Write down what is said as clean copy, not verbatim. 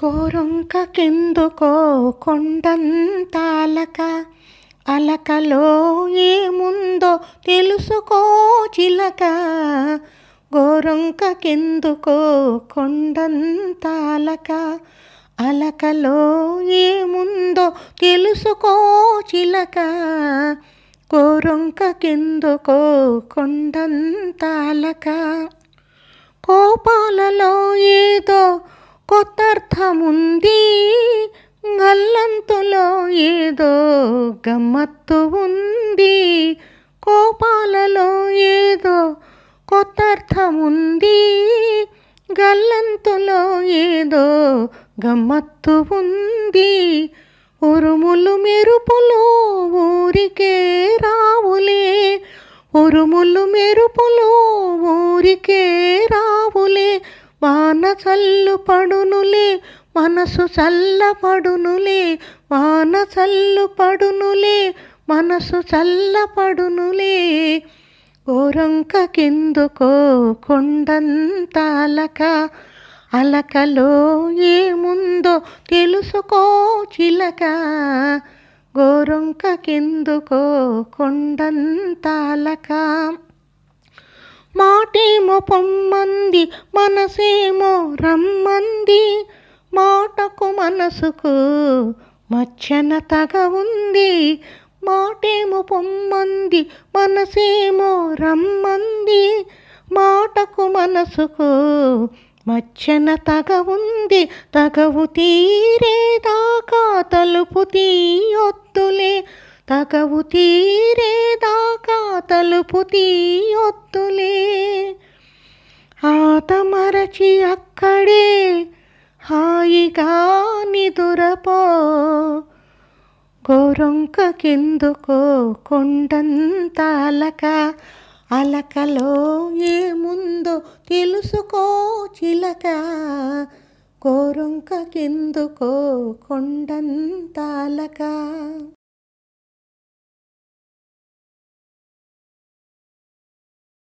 గోరొంకకెందుకో కొండంత అలక, అలకలో ఏముందో తెలుసుకో చిలక. గోరొంకకెందుకో కొండంత అలక, అలకలో ఏముందో తెలుసుకో చిలక. గోరొంకకెందుకో కొండంత అలక, కోపాలలో ఏదో కొత్తర్థముంది, గల్లంతులో ఏదో గమ్మత్తు ఉంది. కోపాలలో ఏదో కొత్తర్థముంది, గల్లంతులో ఏదో గమ్మత్తు ఉంది. ఉరుములు మెరుపులు ఊరికే రావులే, ఉరుములు మెరుపులు ఊరికే రావులే. వాన చల్లు పడునులే, మనసు చల్లపడునులే. వాన చల్లు పడునులే, మనసు చల్లపడునులే. గోరొంకకెందుకో కొండంత అలక, అలకలో ఏముందో తెలుసుకో చిలక. గోరొంకకెందుకో కొండంత అలక, మాటేమో పొమ్మంది, మనసేమో రమ్మంది. మాటకు మనసుకు మధ్యన తగ ఉంది. మాటేమో పొమ్మంది, మనసేమో రమ్మంది. మాటకు మనసుకు మధ్యన తగ ఉంది. తగవు తీరేదాకా తలుపు తీయొద్దులే, తగవు తీరేదాకా తలుపు తీయొద్దులే. ఆతమరచి అక్కడే హాయిగా నిదురపో. గోరొంకకెందుకో కొండంత అలక, అలకలో ఏముందో తెలుసుకో చిలక. గోరొంకకెందుకో కొండంత అలక.